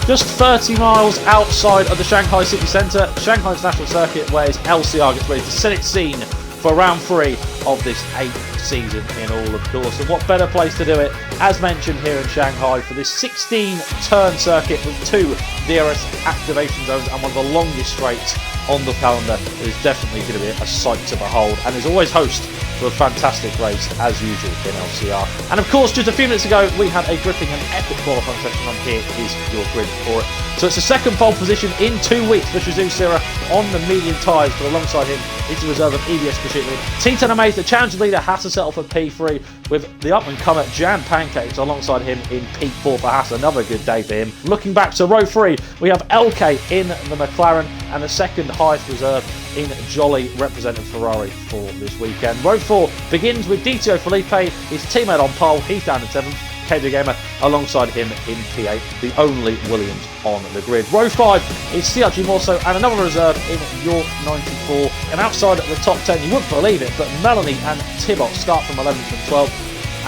just 30 miles outside of the Shanghai city centre, Shanghai International Circuit, where LCR gets ready to set its scene for round 3 of this 8th season in all, of course. And what better place to do it, as mentioned, here in Shanghai for this 16-turn circuit with 2 nearest activation zones and one of the longest straights on the calendar. It is definitely going to be a sight to behold, and is always host to a fantastic race as usual in LCR. And of course, just a few minutes ago, we had a gripping and epic qualifying session on. Here is your grid for it. So it's the second pole position in 2 weeks for Sirah on the medium tyres, but alongside him is the reserve of EBS Machine. T10 Amazed, the challenger leader, has to settle for P3 with the up-and-comer Jan Pancakes alongside him in P4 for Haas. Another good day for him. Looking back to row 3, we have LK in the McLaren and the second highest reserve in Jolly representing Ferrari for this weekend. Row 4 begins with DTO Felipe, his teammate on pole, he's down in 7th. KJ Gamer alongside him in P8, the only Williams on the grid. Row 5 is CRG Morso and another reserve in York 94. And outside of the top 10, you wouldn't believe it, but Melanie and Tibot start from 11th and 12th,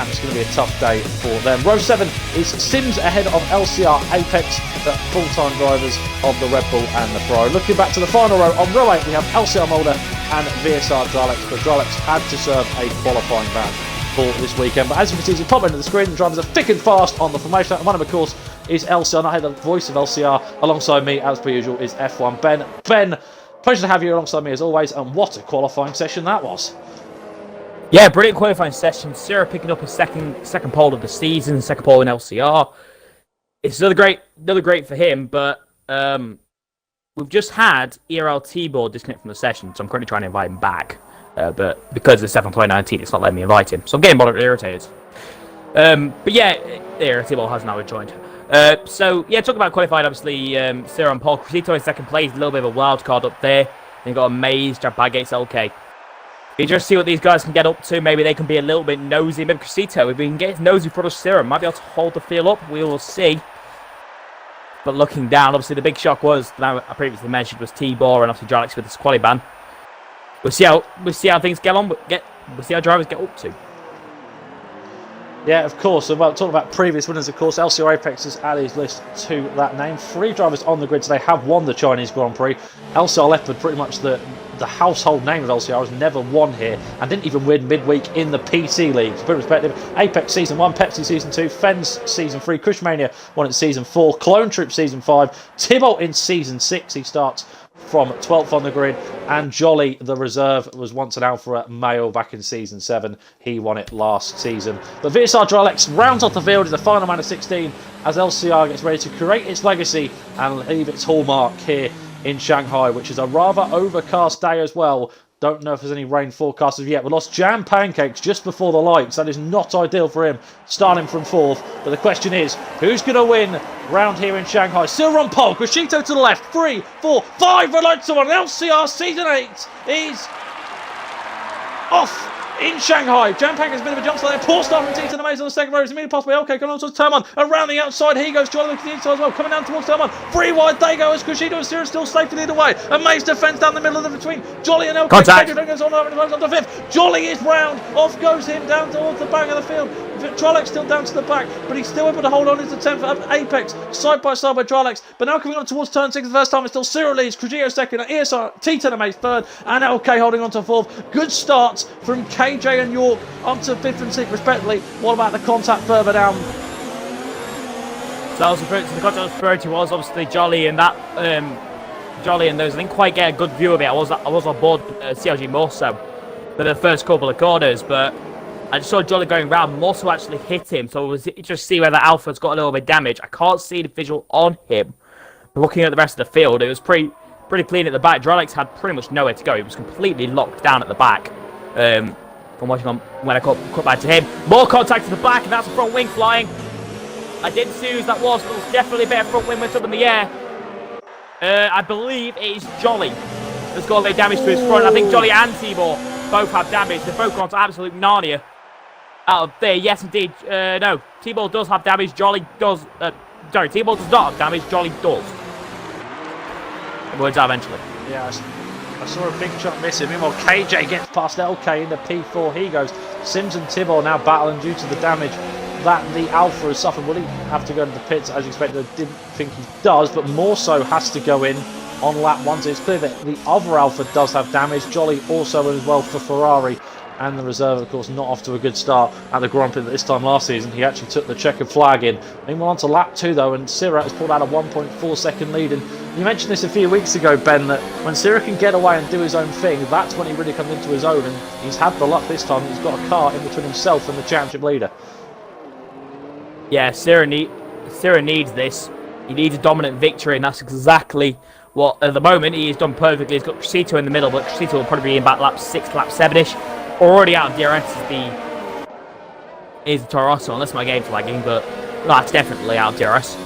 and it's going to be a tough day for them. Row 7 is Sims ahead of LCR Apex, the full-time drivers of the Red Bull and the Ferrari. Looking back to the final row, on row 8 we have LCR Mulder and VSR Dralex, but Dralex had to serve a qualifying ban for this weekend. But as you can see, as you pop into the screen, the drivers are thick and fast on the formation. And one of them, of course, is LCR Nut Head, the voice of LCR. Alongside me, as per usual, is F1 Ben. Ben, pleasure to have you alongside me as always. And what a qualifying session that was. Yeah, brilliant qualifying session. Sirah picking up his second pole of the season, second pole in LCR. It's another great for him, but we've just had ERL T-Board disconnect from the session, so I'm currently trying to invite him back. But because it's 7 2019, it's not letting me invite him. So I'm getting moderately irritated. But yeah, ERL T-Board has now rejoined. So yeah, talking about qualifying, obviously, Sirah and Paul Crisito in second place, a little bit of a wild card up there. Then you got Amazed, Gates, LK. You just see what these guys can get up to. Maybe they can be a little bit nosy. Maybe Crisito, if we can get his nosy front of Sirah, might be able to hold the field up. We will see. But looking down, obviously the big shock was, now I previously mentioned, was T-Bor and obviously Dralex with this quali ban. We'll see how things get on. We'll see how drivers get up to. Yeah, of course. So, well, talking about previous winners, of course, LCR Apex has added his list to that name. 3 drivers on the grid today have won the Chinese Grand Prix. LCR Leopard, pretty much the household name of LCR, has never won here and didn't even win midweek in the PC League. To put in perspective, Apex Season 1, Pepsi Season 2, Fens Season 3, Cushmania won in Season 4, Clone Troop Season 5, Tybalt in Season 6. He starts from 12th on the grid, and Jolly, the reserve, was once an alpha male back in Season 7. He won it last season. But VSR Dralex rounds off the field in the final man of 16 as LCR gets ready to create its legacy and leave its hallmark here in Shanghai, which is a rather overcast day as well. Don't know if there's any rain forecast as yet. We lost Jam Pancakes just before the lights. That is not ideal for him, starting from 4th. But the question is, who's going to win round here in Shanghai? Sirah on pole, Crisito to the left. 3, 4, 5 red lights on. LCR Season 8 is off in Shanghai. Jam Pancakes a bit of a jump start there. Poor start from T10 Amazed on the second row. It's immediately possible. Okay, coming on towards turn 1. Around the outside, he goes. Jolly looking inside as well. Coming down towards turn 1. 3 wide they go as Crisito and Sirah still safely lead away. Amazed defence down the middle of the between Jolly and LK. Contact. Goes on over and goes on to 5th. Jolly is round. Off goes him down towards the back of the field. Dralex still down to the back, but he's still able to hold on into 10th at Apex, side by side with Dralex. But now coming on towards turn 6 the first time, it's still Sirah leads, Crisito second, ESR, T10 Amazed third, and LK holding on to 4th. Good starts from KJ and York up to 5th and 6th respectively. What about the contact further down? So the contact priority was obviously Jolly and that Jolly and those. I didn't quite get a good view of it. I was on board CLG Morso for the first couple of corners, but I just saw Jolly going round. Morso actually hit him, so it was just see whether Alpha's got a little bit of damage. I can't see the visual on him. But looking at the rest of the field, it was pretty clean at the back. Dralex had pretty much nowhere to go. He was completely locked down at the back. From watching on when I cut back to him. More contact to the back, and that's a front wing flying. I didn't see who that was, but it was definitely a better front wing went up in the air. I believe it is Jolly that's got a little damage to his front. I think Jolly and T-Bor both have damage. They've both gone to absolute Narnia out of there. Yes, indeed. No, T-Bor does have damage. Jolly does. Sorry, T-Bor does not have damage. Jolly does. It works out eventually. Yeah, I saw a big shot miss him. Meanwhile, KJ gets past LK into P4. He goes. Sims and Tibor now battling due to the damage that the Alpha has suffered. Will he have to go into the pits as expected? I didn't think he does, but more so has to go in on lap 1. So it's clear that the other Alpha does have damage. Jolly also as well for Ferrari. And the reserve, of course, not off to a good start at the Grand Prix this time last season. He actually took the checkered flag in. Meanwhile, on to lap 2, though, and Sirah has pulled out a 1.4 second lead. And you mentioned this a few weeks ago, Ben, that when Sirah can get away and do his own thing, that's when he really comes into his own. And he's had the luck this time. He's got a car in between himself and the championship leader. Yeah, Sirah needs this. He needs a dominant victory, and that's exactly what, at the moment, he has done perfectly. He's got Crescito in the middle, but Crescito will probably be in about lap 6, lap 7-ish. Already out of DRS is the Toro Rosso, unless my game's lagging, but no, that's definitely out of DRS.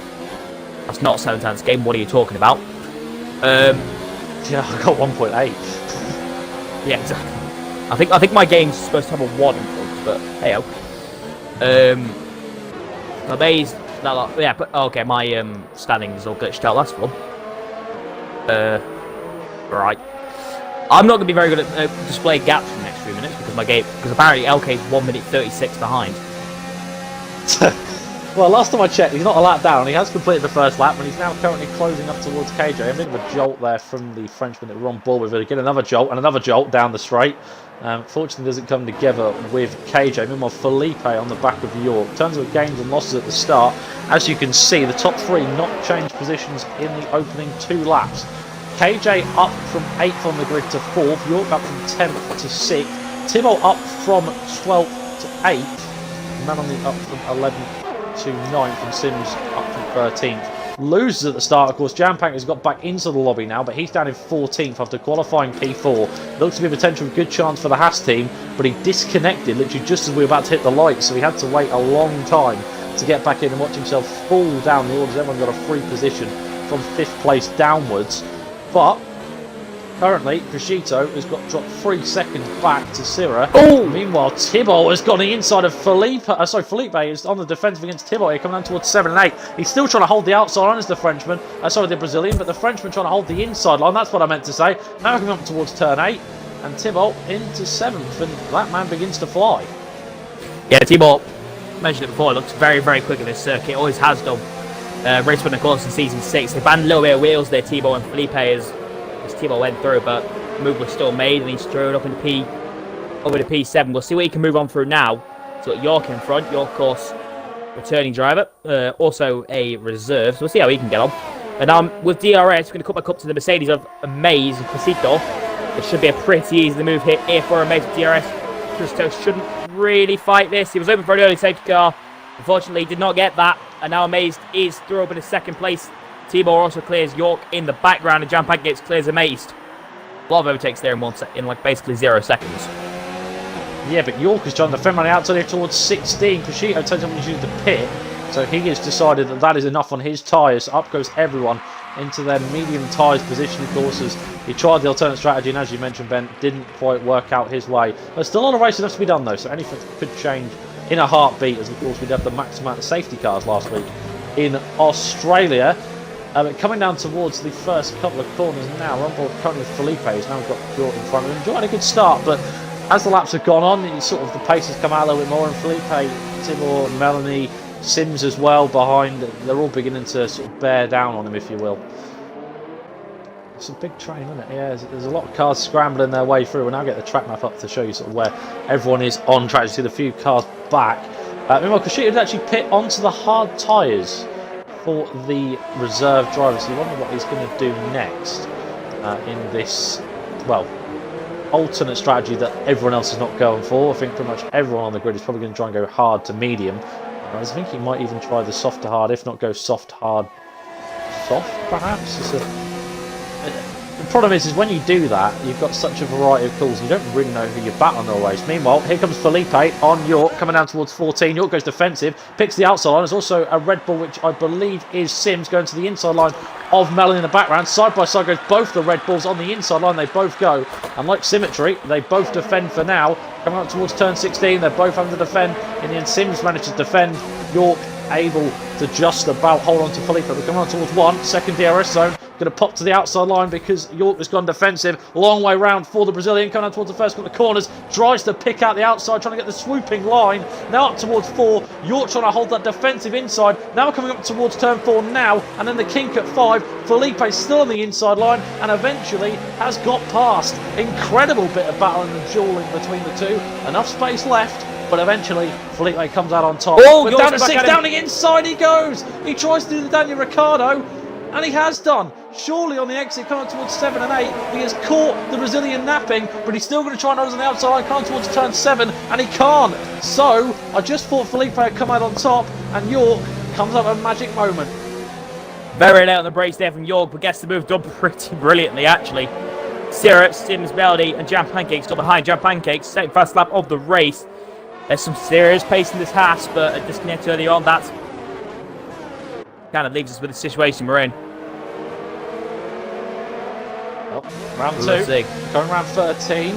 That's not 7 times game. What are you talking about? Yeah, I got 1.8. Yeah, exactly. I think my game's supposed to have a 1 in front, but hey Amazed. Yeah, but okay, my standings all glitched out. That's fun. Right. I'm not going to be very good at displaying gaps in the next few minutes because apparently LK is 1 minute 36 behind. Well, last time I checked, he's not a lap down. He has completed the first lap, and he's now currently closing up towards KJ. A bit of a jolt there from the Frenchman that we're on board with. Again, another jolt and another jolt down the straight. Fortunately, doesn't come together with KJ. Meanwhile, Felipe on the back of York. In terms of gains and losses at the start, as you can see, the top 3 not changed positions in the opening 2 laps. KJ up from 8th on the grid to 4th, York up from 10th to 6th, Thibault up from 12th to 8th, Melanie up from 11th to 9th, and Sims up from 13th. Losers at the start, of course, Jampank has got back into the lobby now, but he's down in 14th after qualifying P4. Looks to be a potential good chance for the Haas team, but he disconnected literally just as we were about to hit the lights, so he had to wait a long time to get back in and watch himself fall down the orders. Everyone got a free position from 5th place downwards. But currently, Crescito has got dropped 3 seconds back to Sirah. Oh! Meanwhile, Thibault has got the inside of Felipe. Felipe is on the defensive against Thibault here, coming down towards 7 and 8. He's still trying to hold the outside line as the Frenchman. The Brazilian, but the Frenchman trying to hold the inside line. That's what I meant to say. Now coming up towards turn 8, and Thibault into 7th, and that man begins to fly. Yeah, Thibault, mentioned it before, looks very, very quick in this circuit. Always has done. Race winner, of course, in season 6. They banned a little bit of wheels there, Thibault and Felipe, as Thibault went through, but the move was still made, and he's thrown up into over to P7. We'll see what he can move on through now. So York in front. York, of course, returning driver, also a reserve. So we'll see how he can get on. And with DRS, we're going to cut back up to the Mercedes of Amazed and Crescito. It should be a pretty easy move here for Amazed with DRS. Crescito shouldn't really fight this. He was open for an early safety car. Unfortunately, he did not get that. And now Amazed is through up in 2nd place. Thibault also clears York in the background, and Jampank gets clears Amazed. A lot of overtakes there in like basically 0 seconds. Yeah, but York is trying to defend on the outside here towards 16. Crescito takes him to use the pit, so he has decided that that is enough on his tyres. Up goes everyone into their medium tyres position, of course, as he tried the alternate strategy, and as you mentioned, Ben, didn't quite work out his way. There's still a lot of racing left to be done, though, so anything could change in a heartbeat, as of course we did have the max amount of safety cars last week in Australia. Coming down towards the first couple of corners now, we're on board currently with Felipe, who's now got York in front of him, enjoying a good start, but as the laps have gone on, the pace has come out a little bit more, and Felipe, Thibault, Melanie, Sims as well behind, they're all beginning to sort of bear down on him, if you will. It's a big train, isn't it? Yeah, there's a lot of cars scrambling their way through. We'll now get the track map up to show you sort of where everyone is on track. You see the few cars back. Meanwhile, Crescito did actually pit onto the hard tyres for the reserve driver, so you wonder what he's going to do next in this, well, alternate strategy that everyone else is not going for. I think pretty much everyone on the grid is probably going to try and go hard to medium. I think he might even try the soft to hard, if not go soft, hard, soft perhaps. The problem is when you do that, you've got such a variety of calls, you don't really know who you're battling always. Meanwhile, here comes Felipe on York, coming down towards 14. York goes defensive, picks the outside line. There's also a Red Bull, which I believe is Sims, going to the inside line of Melon in the background. Side by side goes both the Red Bulls on the inside line. They both go, and like Symmetry, they both defend for now. Coming up towards turn 16, they're both having to defend. In the end, Sims managed to defend. York able to just about hold on to Felipe. We're coming on towards 1, second DRS zone. Going to pop to the outside line because York has gone defensive. Long way round for the Brazilian. Coming out towards the first couple of corners. Tries to pick out the outside, trying to get the swooping line. Now up towards 4. York trying to hold that defensive inside. Now coming up towards turn 4 now. And then the kink at 5. Felipe still on the inside line and eventually has got past. Incredible bit of battling and dueling between the two. Enough space left. But eventually, Felipe comes out on top. Oh, but down to 6, down the inside he goes. He tries to do the Daniel Ricciardo, and he has done. Surely on the exit, coming towards 7 and 8, he has caught the Brazilian napping, but he's still going to try and hold us on the outside line, coming towards turn 7, and he can't. So, I just thought Felipe had come out on top, and York comes up with a magic moment. Very late on the brakes there from York, but gets the move done pretty brilliantly, actually. Sirah, Sims, Melody, and Jam Pancakes still behind. Jam Pancakes, second fast lap of the race. There's some serious pace in this Haas, but a disconnect early on, that kind of leaves us with the situation we're in. Well, round 2, going round 13.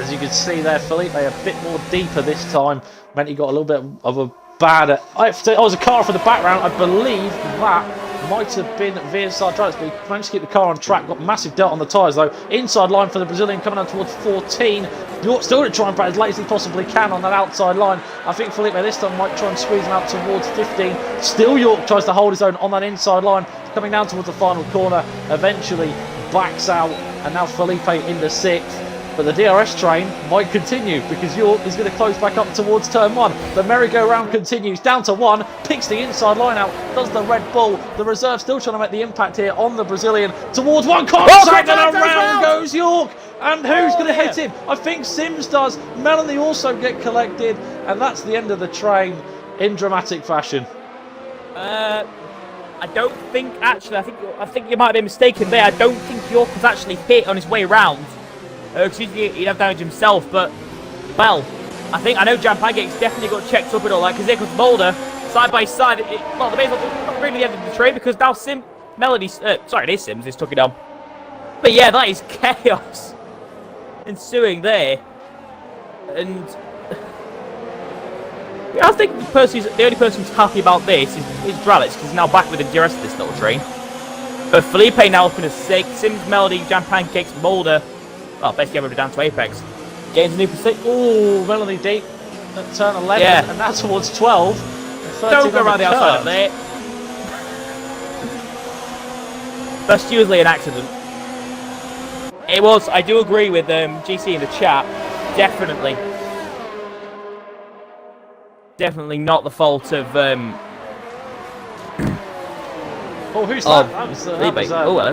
As you can see there, Felipe a bit more deeper this time. Meant he got a little bit of a bad... Oh, was a car for the background. I believe that might have been Viasat Drives, but he managed to keep the car on track. Got massive dirt on the tyres though. Inside line for the Brazilian coming out towards 14. York still going to try and bat as late as he possibly can on that outside line. I think Felipe this time might try and squeeze him out towards 15. Still York tries to hold his own on that inside line. Coming down towards the final corner. Eventually backs out, and now Felipe in the 6th. But the DRS train might continue because York is going to close back up towards turn 1. The merry-go-round continues down to 1, picks the inside line out, does the Red Bull. The reserve still trying to make the impact here on the Brazilian towards 1 contact, and around goes York. And who's going to hit him? I think Sims does. Melanie also get collected, and that's the end of the train in dramatic fashion. I don't think actually. I think you might be mistaken there. I don't think York was actually hit on his way round. Because he'd have damage himself, but, well, I know Jam Pancake's definitely got checked up and all that, because here comes Mulder, side by side. Well, the base not really the end of the train, because now it is Sims, he's took it on. But yeah, that is chaos ensuing there. And I think the only person who's happy about this is Dralitz, because he's now back with the rest of this little train. But Felipe now up in a 6, Sims, Melody, Jam Pancakes, Mulder. Well, basically everybody down to Apex. Gains a new position. Oh, Melanie deep at turn 11, yeah. And now towards 12. Don't go around the outside of there. That's usually an accident. It was. I do agree with GC in the chat. Definitely not the fault of... Oh, who's that? That was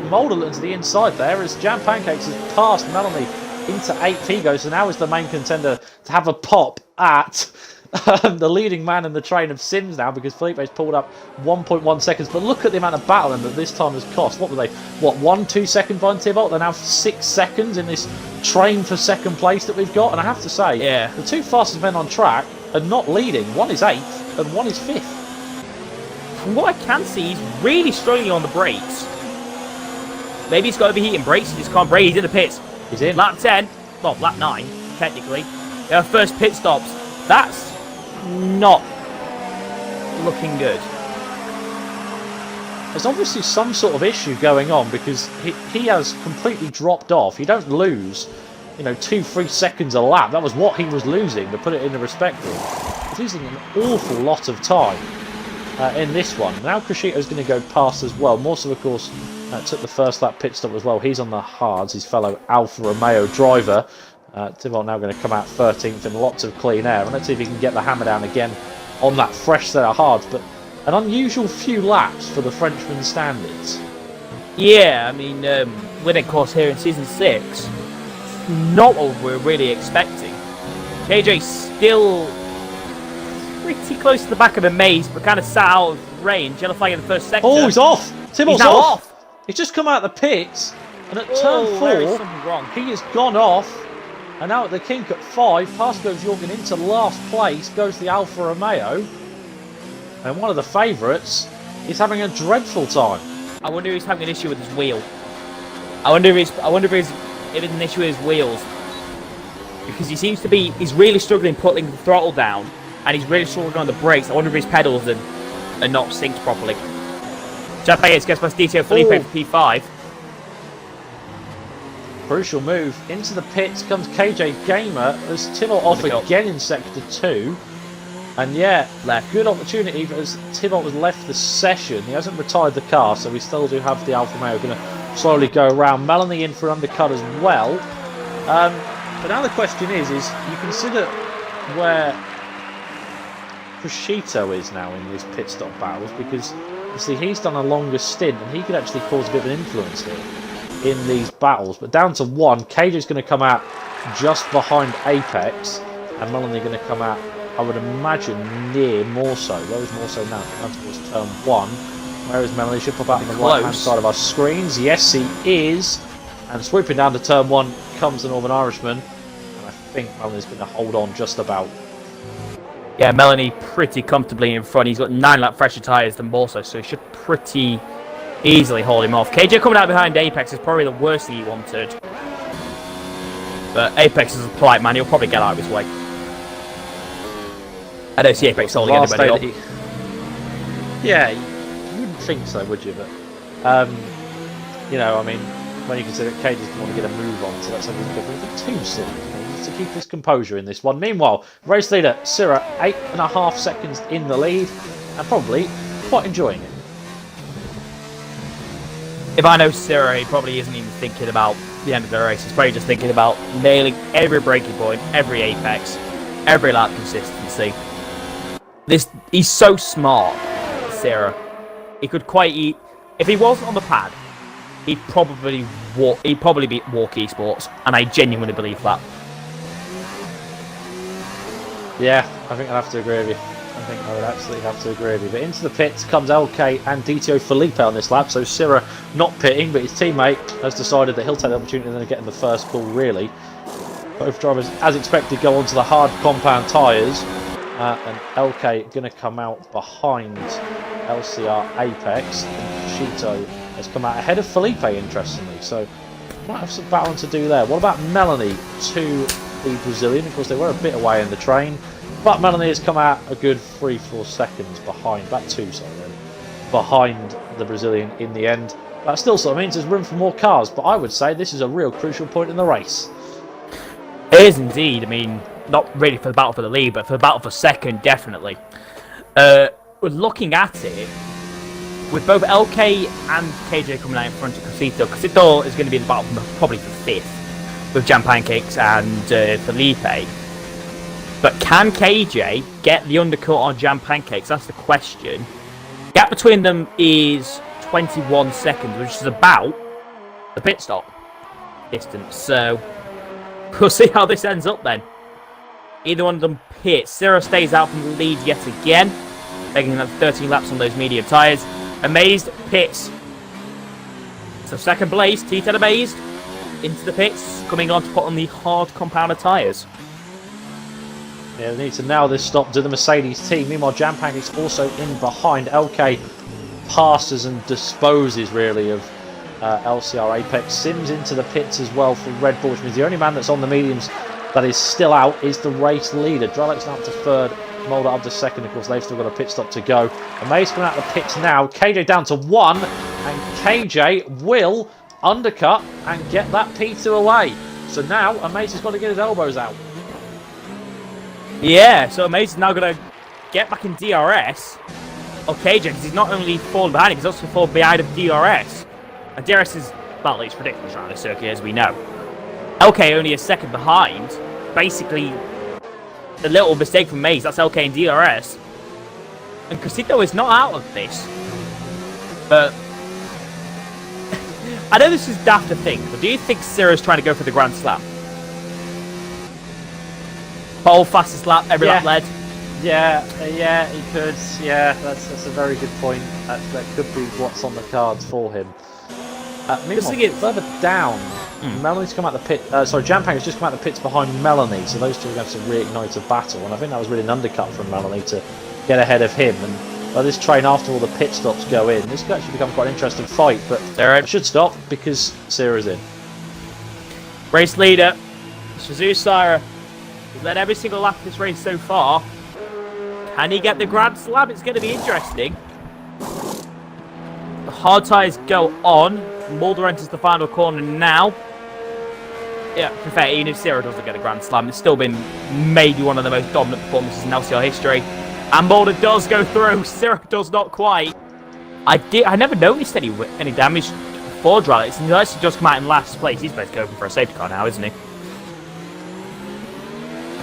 Mulder to the inside there as Jam Pancakes has passed Melanie into 8th. He goes, so now is the main contender to have a pop at the leading man in the train of Sims now, because Felipe's pulled up 1.1 seconds. But look at the amount of battling that this time has cost. What were they? 1-2 seconds behind Thibault? They're now 6 seconds in this train for second place that we've got. And I have to say, the 2 fastest men on track are not leading. One is 8th and one is 5th. From what I can see, he's really struggling on the brakes. Maybe he's got overheating brakes, he just can't brake. He's in the pits. He's in. Lap 10, well, lap 9, technically. Their first pit stops. That's not looking good. There's obviously some sort of issue going on, because he has completely dropped off. You don't lose, 2-3 seconds a lap. That was what he was losing, to put it into perspective. He's losing an awful lot of time. In this one. Now Crescito's going to go past as well. Morso, of course, took the first lap pit stop as well. He's on the hards, his fellow Alfa Romeo driver. Thibault now going to come out 13th in lots of clean air. And let's see if he can get the hammer down again on that fresh set of hards. But an unusual few laps for the Frenchman's standards. Yeah, I mean, winning course here in Season 6, not what we're really expecting. KJ still pretty close to the back of the maze, but kind of sat out of range. Yellow flag in the first sector. Oh, he's off! Thibault's off! He's just come out of the pits, and at turn 4, he has gone off. And now at the kink at 5, past goes Jorgen into last place, goes the Alfa Romeo. And one of the favourites is having a dreadful time. I wonder if he's having an issue with his wheel. I wonder if it's an issue with his wheels. Because he's really struggling putting the throttle down. And he's really struggling on the brakes. I wonder if his pedals are not synced properly. Champagne gets past DTO Felipe for P5. Crucial move. Into the pits comes KJ Gamer as Tibalt off again in Sector 2. And yeah, good opportunity as Tibalt has left the session. He hasn't retired the car, so we still do have the Alfa Romeo going to slowly go around. Melanie in for an undercut as well. But now the question is you consider where Crescito is now in these pit stop battles, because you see he's done a longer stint and he could actually cause a bit of an influence here in these battles. But down to 1, KJ's going to come out just behind Apex, and Melanie going to come out, I would imagine, near Morso. Where is Morso now? Down towards turn 1. Where is Melanie? Should pop out on the right-hand side of our screens. Yes, he is. And swooping down to turn 1 comes the Northern Irishman. And I think Melanie's going to hold on just about. Yeah, Melanie pretty comfortably in front. He's got 9 lap fresher tyres than Morso, so he should pretty easily hold him off. KJ coming out behind Apex is probably the worst thing he wanted. But Apex is a polite man. He'll probably get out of his way. I don't see Apex holding anybody up. Yeah, you wouldn't think so, would you? But, you know, I mean, when you consider KJ's going to want to get a move on, so that's something different. Too silly, to keep his composure in this one. Meanwhile, race leader Sirah, 8.5 seconds in the lead, and probably quite enjoying it. If I know Sirah, he probably isn't even thinking about the end of the race. He's probably just thinking about nailing every braking point, every apex, every lap consistency. He's so smart, Sirah. He could quite eat. If he wasn't on the pad, he'd probably beat Walk Esports, and I genuinely believe that. Yeah, I think I'd have to agree with you. I think I would absolutely have to agree with you. But into the pits comes LK and DTO Felipe on this lap. So Sirah not pitting, but his teammate has decided that he'll take the opportunity and then get in the first call, really. Both drivers, as expected, go onto the hard compound tyres. And LK going to come out behind LCR Apex. And Crescito has come out ahead of Felipe, interestingly. So might have some battling to do there. What about Melanie to the Brazilian? Of course, they were a bit away in the train. But Melanie has come out a good 3-4 seconds behind, about 2, sorry, behind the Brazilian in the end. That still sort of means there's room for more cars, but I would say this is a real crucial point in the race. It is indeed. I mean, not really for the battle for the lead, but for the battle for second, definitely. We're looking at it with both LK and KJ coming out in front of Crescito. Crescito is going to be in the battle probably for 5th with Jam Pancakes and Felipe. But can KJ get the undercut on Jam Pancakes? That's the question. Gap between them is 21 seconds, which is about the pit stop distance. So we'll see how this ends up then. Either one of them pits. Sirah stays out from the lead yet again, making another 13 laps on those medium tyres. Amazed pits. So second place, T10 Amazed into the pits, coming on to put on the hard compounder tyres. Yeah, they need to nail this stop to the Mercedes team. Meanwhile, Jam Pancakes also in behind. LK passes and disposes, really, of LCR Apex. Sims into the pits as well for Red Bull, which means the only man that's on the mediums that is still out is the race leader. Drelek's now up to 3rd, Mulder up to 2nd. Of course, they've still got a pit stop to go. Amaze coming out of the pits now. KJ down to 1, and KJ will undercut and get that P2 away. So now Amaze has got to get his elbows out. Yeah, so Amaze is now going to get back in DRS of KJ, because he's not only fallen behind him, he's also fallen behind of DRS. And DRS is, well, it's ridiculous around this circuit, as we know. LK only a second behind. Basically, the little mistake from Maze, that's LK and DRS. And Crescito is not out of this. But I know this is daft to think, but do you think Sirah's trying to go for the Grand Slam? Pole, fastest lap, every lap led. Yeah, he could. Yeah, that's a very good point. That could be what's on the cards for him. Meanwhile, further down, Melanie's come out the pit. Jam Pancakes has just come out the pits behind Melanie, so those two are going to have to reignite a battle. And I think that was really an undercut from Melanie to get ahead of him. And by this train, after all the pit stops go in, this could actually become quite an interesting fight. But I should stop because Sirah's in. Race leader, Sirah. He's led every single lap of this race so far. Can he get the Grand Slam? It's going to be interesting. hard tyres go on. Mulder enters the final corner now. Yeah, to be fair, even if Sirah doesn't get a Grand Slam, it's still been maybe one of the most dominant performances in LCR history. And Mulder does go through. Sirah does not quite. I never noticed any damage for Dralix, and unless he just come out in last place, he's basically open for a safety car now, isn't he?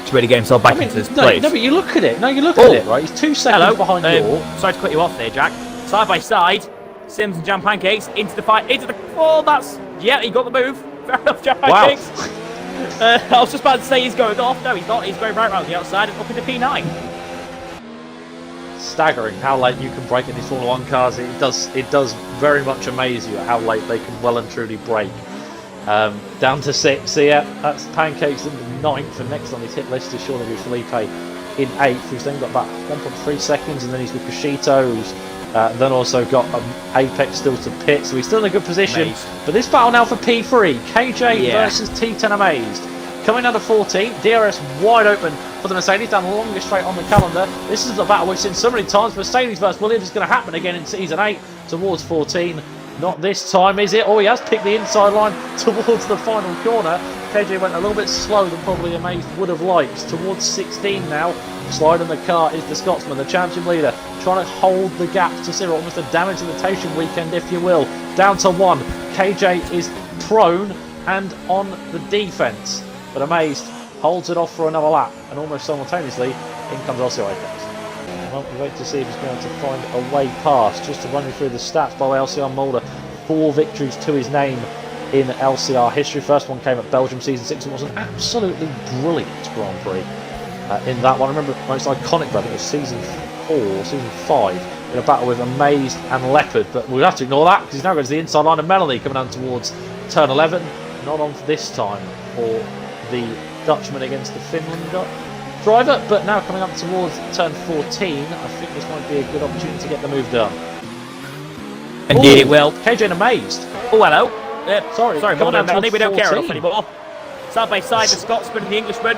To really get himself back into this place. No, but you look at it. No, you look at it, right? He's 2 seconds behind you. Sorry to cut you off there, Jack. Side by side, Sims and Jam Pancakes into the fight, into the... Oh, that's... Yeah, he got the move. Fair enough, Jam Pancakes. Wow. I was just about to say he's going off. No, he's not. He's going right around the outside and up into P9. Staggering how late you can brake in these Formula 1 cars. It does very much amaze you at how late they can well and truly brake. Down to 6, so yeah, that's Pancakes in the 9th, and next on his hit list is Sean Felipe in 8th, who's then got about 1.3 seconds, and then he's got Kushito, who's then also got Apex still to pit, so he's still in a good position. Amazed. But this battle now for P3, KJ versus T10 Amazed. Coming down to 14, DRS wide open for the Mercedes, down the longest straight on the calendar. This is the battle we've seen so many times. Mercedes versus Williams is going to happen again in Season 8 towards 14. Not this time, is it? Oh, he has picked the inside line towards the final corner. KJ went a little bit slower than probably Amazed would have liked. Towards 16 now. Sliding the car is the Scotsman, the championship leader, trying to hold the gap to Sirah. Almost a damage limitation weekend, if you will. Down to 1. KJ is prone and on the defence. But Amazed holds it off for another lap, and almost simultaneously, in comes LCR Apex. Well, we wait to see if he's going to find a way past. Just to run you through the stats by LCR Mulder, 4 victories to his name in LCR history. First one came at Belgium Season 6. It was an absolutely brilliant Grand Prix in that one. I remember the most iconic, I think it was Season 4 or Season 5, in a battle with Amazed and Leopard. But we'll have to ignore that, because he's now going to the inside line of Melanie, coming down towards turn 11. Not on for this time for the Dutchman against the Finland driver, but now coming up towards turn 14, I think this might be a good opportunity to get the move done. Indeed it will. KJ and Amazed. Oh, hello. Sorry, coming down Melanie, we don't care 14. enough anymore. Side by side, the Scotsman and the Englishman.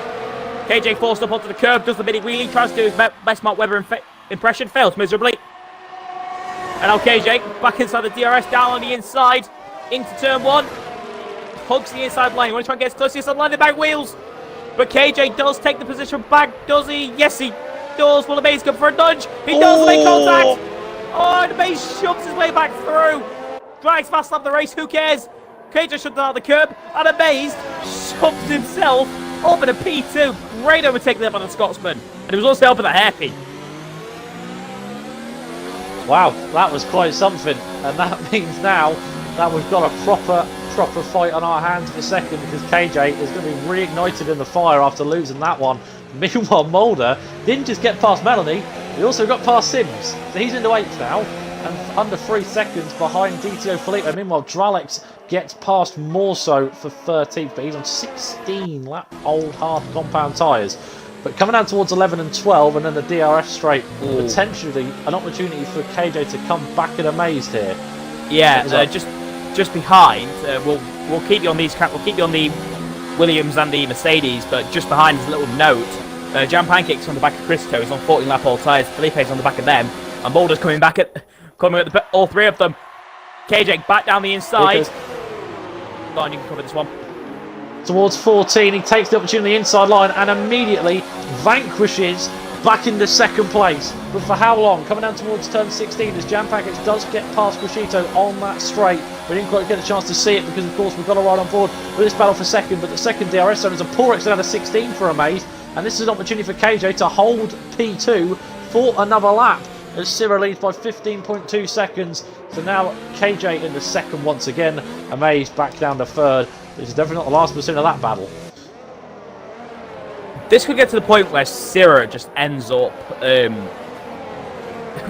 KJ forced up onto the curb, does the mini wheelie, tries to do his best Mark Webber impression, fails miserably. And now KJ back inside the DRS, down on the inside, into turn 1. Hugs the inside line. You want to try and get as close to the inside line, the back wheels. But KJ does take the position back, does he? Yes, he does. Will Amazed go for a nudge? He does make contact. Oh, and Amazed shoves his way back through. Drags fast up the race, who cares? KJ shoved out the curb, and Amazed shoves himself up in a P2. Great overtake there by the Scotsman. And he was also helping the hairpin. Wow, that was quite something. And that means now that we've got a proper fight on our hands for second, because KJ is going to be reignited in the fire after losing that one. Meanwhile, Mulder didn't just get past Melanie, he also got past Sims. So he's into 8th now, and under 3 seconds behind DTO Felipe. Meanwhile, Dralix gets past more so for 13th, but he's on 16 lap old hard compound tyres. But coming down towards 11 and 12, and then the DRS straight, potentially an opportunity for KJ to come back in Amazed here. Yeah, just behind. We'll keep you on these. We'll keep you on the Williams and the Mercedes, but just behind is a little note. Jam Pancakes on the back of Christo. He's on 14 lap all tyres. Felipe's on the back of them, and Mulder's coming at all 3 of them. KJ back down the inside. Go on, you can cover this one. Towards 14, he takes the opportunity on the inside line and immediately vanquishes back into 2nd place. But for how long? Coming down towards turn 16 as Jam Packets does get past Kushito on that straight. We didn't quite get a chance to see it because, of course, we've got to ride on board with this battle for second. But the second DRS zone is a poor exit out of 16 for Amazed. And this is an opportunity for KJ to hold P2 for another lap, as Sirah leads by 15.2 seconds. So now KJ in the 2nd once again. Amazed back down to 3rd. This is definitely not the last we've seen of that battle. This could get to the point where Sirah just ends up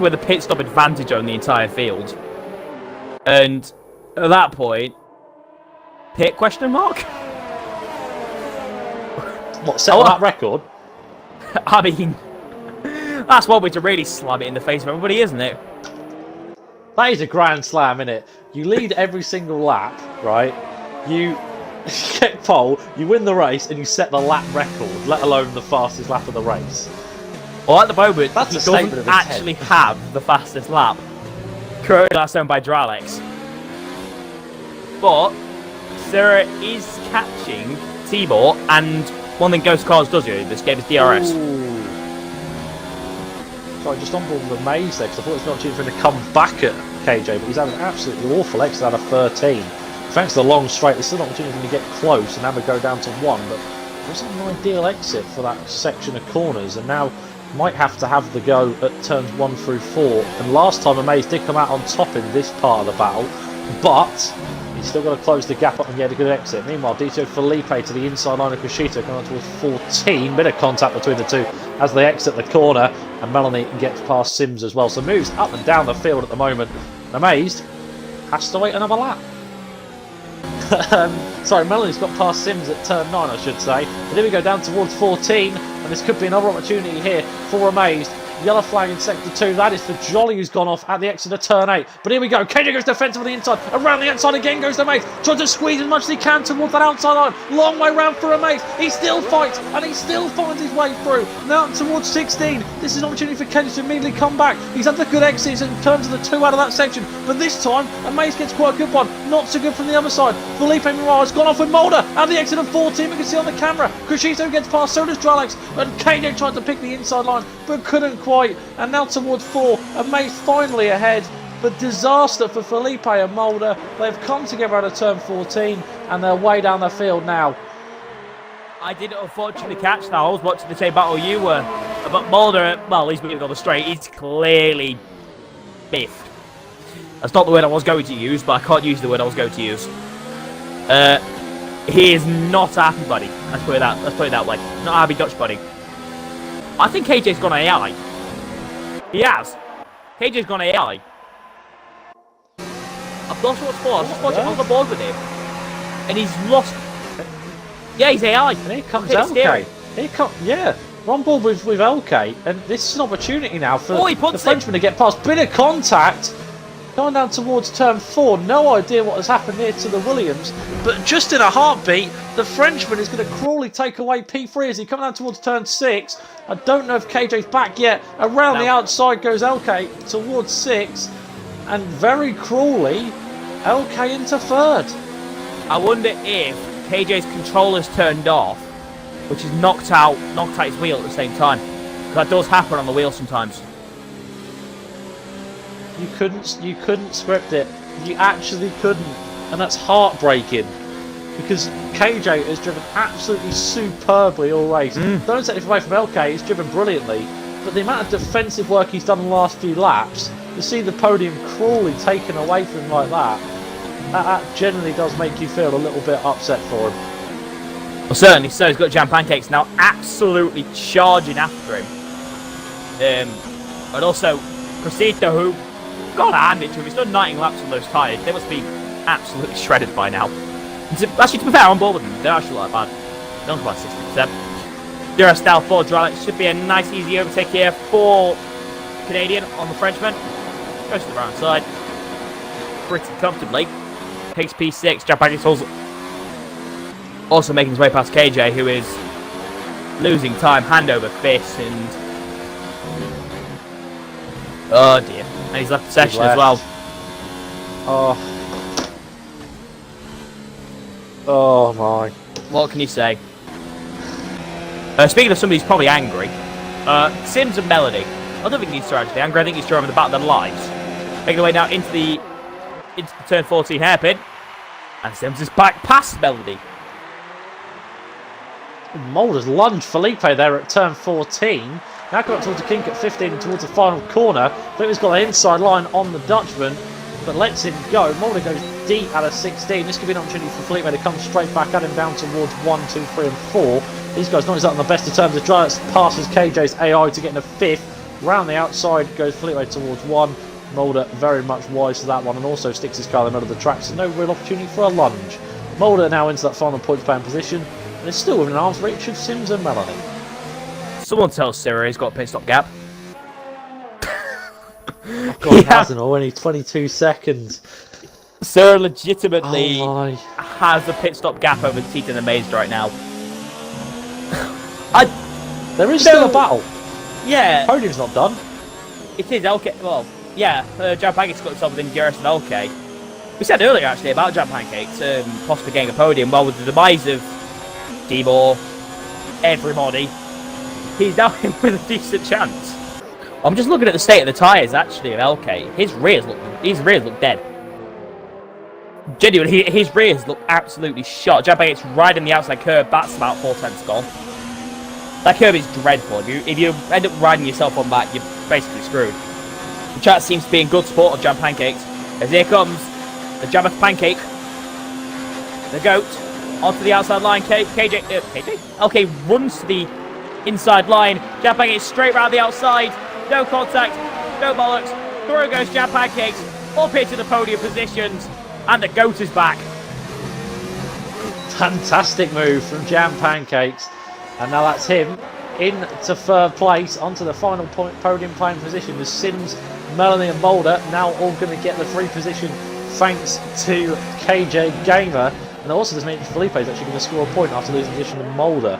with a pit stop advantage on the entire field. And at that point, pit question mark? What, set that record? I mean, that's one way to really slam it in the face of everybody, isn't it? That is a grand slam, isn't it? You lead every single lap, right? You get pole, you win the race, and you set the lap record, let alone the fastest lap of the race. Well, at the moment, That's he a statement doesn't of intent. actually have the fastest lap. currently last owned by Dralex. But Sirah is catching Timor, and one thing Ghost Cars does in this game is DRS. Ooh. Sorry, just on board with Amazed there, because I thought it was an opportunity for him to come back at KJ, but he's had an absolutely awful exit out of 13. Thanks to the long straight, there's still an opportunity for him to get close and have a go down to 1, but it wasn't an ideal exit for that section of corners, and now might have to have the go at turns 1 through 4. And last time Amazed did come out on top in this part of the battle, but he's still got to close the gap up and get a good exit. Meanwhile, DTO Felipe to the inside line of Kushito coming towards 14. Bit of contact between the two as they exit the corner, and Melanie gets past Sims as well. So moves up and down the field at the moment. Amazed has to wait another lap. Sorry, Melanie's got past Sims at turn 9, I should say. But here we go down towards 14, and this could be another opportunity here for Amazed. Yellow flag in sector 2, that is for Jolly, who's gone off at the exit of turn 8. But here we go, KJ goes defensive on the inside, around the outside again goes Amazed, tries to squeeze as much as he can towards that outside line, long way round for Amazed, he still fights, and he still finds his way through, now towards 16, this is an opportunity for KJ to immediately come back, he's had the good exits in terms of the 2 out of that section, but this time, Amazed gets quite a good one, not so good from the other side, Felipe Morar has gone off with Mulder, at the exit of 14, we can see on the camera, Kushito gets past, so does Dralex, and KJ tried to pick the inside line, but couldn't quite, and now towards 4, Amazed finally ahead, but disaster for Felipe and Mulder. They've come together out of turn 14 and they're way down the field now. I didn't unfortunately catch that. I was watching the same battle you were, but Mulder, well, he's moving on the straight. He's clearly biffed. That's not the word I was going to use, but I can't use the word I was going to use. He is not a happy buddy. Let's put it that way. Not a happy Dutch buddy. I think KJ's gone AI. He has. KJ's gone AI. I've lost what's for. I was just watching on the board with him, and he's lost. Yeah, he's AI. And here comes LK. Yeah, we're on board with LK, and this is an opportunity now for the Frenchman to get past. Bit of contact. Going down towards turn 4, no idea what has happened here to the Williams, but just in a heartbeat, the Frenchman is going to cruelly take away P3 as he comes down towards turn 6. I don't know if KJ's back yet. Around the outside goes LK towards 6, and very cruelly, LK into 3rd. I wonder if KJ's controller's turned off, which has knocked out his wheel at the same time. That does happen on the wheel sometimes. You couldn't script it. You actually couldn't, and that's heartbreaking because KJ has driven absolutely superbly all race. Don't take anything away from LK; he's driven brilliantly, but the amount of defensive work he's done in the last few laps, to see the podium cruelly taken away from him like that generally does make you feel a little bit upset for him. Well, certainly so. He's got Jam Pancakes now absolutely charging after him, and also Crescito, who got to hand it to him. He's done 19 laps on those tyres. They must be absolutely shredded by now. Actually, to be fair, on board with them, they're actually not that bad. They're on about 60%. Durastyle for Dralex. Should be a nice, easy overtake here for Canadian on the Frenchman. Goes to the right side pretty comfortably. Takes P6. Jack Baggittles also making his way past KJ, who is losing time hand over fist, and oh dear. And he's left the session as well. Oh my. What can you say? Speaking of somebody who's probably angry, Sims and Melody. I don't think he's so actually angry. I think he's driving the back of their lives. Making their way now into the turn 14 hairpin. And Sims is back past Melody. Mulder's lunged Felipe there at turn 14. Now coming up towards the kink at 15 and towards the final corner. Felipe's got an inside line on the Dutchman, but lets him go. Mulder goes deep out of 16. This could be an opportunity for Felipe to come straight back at him down towards 1, 2, 3 and 4. These guys not exactly on the best of terms. The Dralex passes KJ's AI to get in a 5th. Round the outside goes Felipe towards 1. Mulder very much wise to that one and also sticks his car in the middle of the track, so no real opportunity for a lunge. Mulder now into that final points playing position and is still within an arm's reach of Sims and Melanie. Someone tells Sirah he's got a pit stop gap. God, he hasn't already 22 seconds. Sirah legitimately has a pit stop gap over T10 Amazed right now. There is still a battle. Yeah. Podium's not done. It is. Okay. Well, Jam Pancakes got himself with Endurance and LK. We said earlier actually about Jam Pancakes possibly getting a podium. Well, with the demise of D-Ball, everybody, he's now in with a decent chance. I'm just looking at the state of the tyres actually of LK. His rears look dead. Genuinely, his rears look absolutely shot. Jam Pancakes riding the outside curb, that's about 4/10 gone. That curb is dreadful. If you end up riding yourself on that, you're basically screwed. The chat seems to be in good support of Jam Pancakes. As here comes the Jammoth Pancake. The goat onto the outside line. LK runs to the inside line. Jam Pancakes straight round the outside. No contact, no bollocks. Through goes Jam Pancakes. Up here to the podium positions. And the goat is back. Fantastic move from Jam Pancakes. And now that's him into third place, onto the final podium playing position with Sims, Melanie and Mulder now all going to get the free position thanks to KJ Gamer. And also this means Felipe is actually going to score a point after losing position to Mulder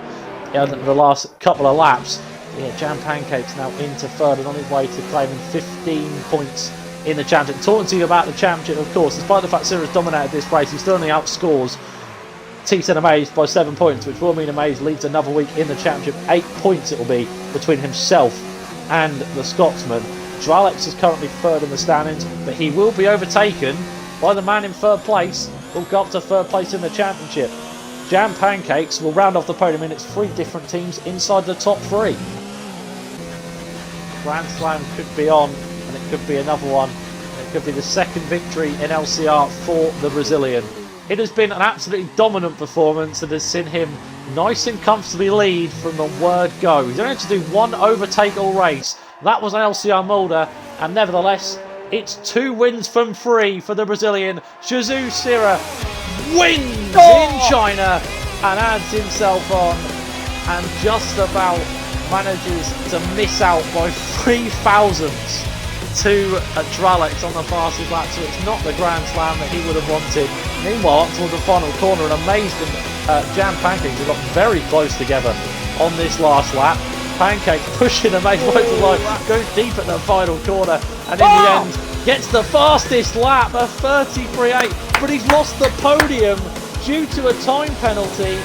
in the last couple of laps. Yeah, Jam Pancakes now into third and on his way to claiming 15 points in the championship. Talking to you about the championship, of course, despite the fact Sirah's dominated this race, he still only outscores T10 Amazed by 7 points, which will mean Amazed leads another week in the championship. 8 points it will be between himself and the Scotsman. Dralex is currently third in the standings, but he will be overtaken by the man in third place, who'll go up to third place in the championship. Jam Pancakes will round off the podium in its 3 different teams inside the top 3. Grand Slam could be on, and it could be another one. It could be the second victory in LCR for the Brazilian. It has been an absolutely dominant performance that has seen him nice and comfortably lead from the word go. He's only had to do 1 overtake all race. That was an LCR Mulder, and nevertheless, it's 2 wins from 3 for the Brazilian. Zhu Sirah wins in China and adds himself on, and just about manages to miss out by 3 thousandths to Dralex on the fastest lap, so it's not the Grand Slam that he would have wanted. Meanwhile, up towards the final corner, and Amazed and Jam Pancakes have got very close together on this last lap. Pancakes pushing Amazed right to the line, goes deep at the final corner, and in the end gets the fastest lap, a 33.8, but he's lost the podium due to a time penalty.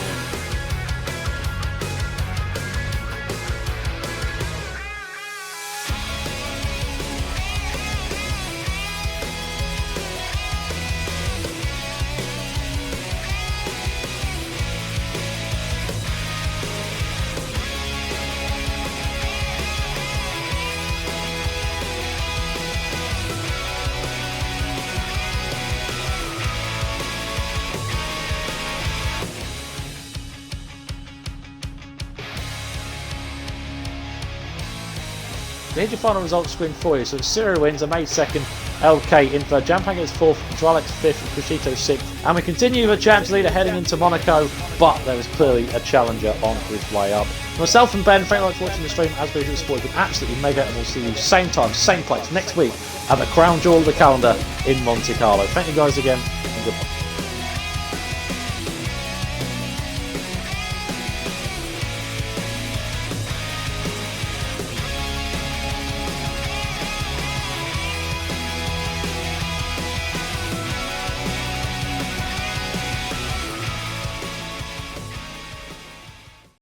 Here's your final results screen for you. So Sirah wins, Amazed second, LK in third, Jam Pancakes fourth, Dralex fifth, and Crucito sixth. And we continue with champs leader heading into Monaco, but there is clearly a challenger on his way up. Myself and Ben, thank you for watching the stream. As per usual, sport has been absolutely mega, and we'll see you same time, same place next week at the crown jewel of the calendar in Monte Carlo. Thank you guys again, and goodbye.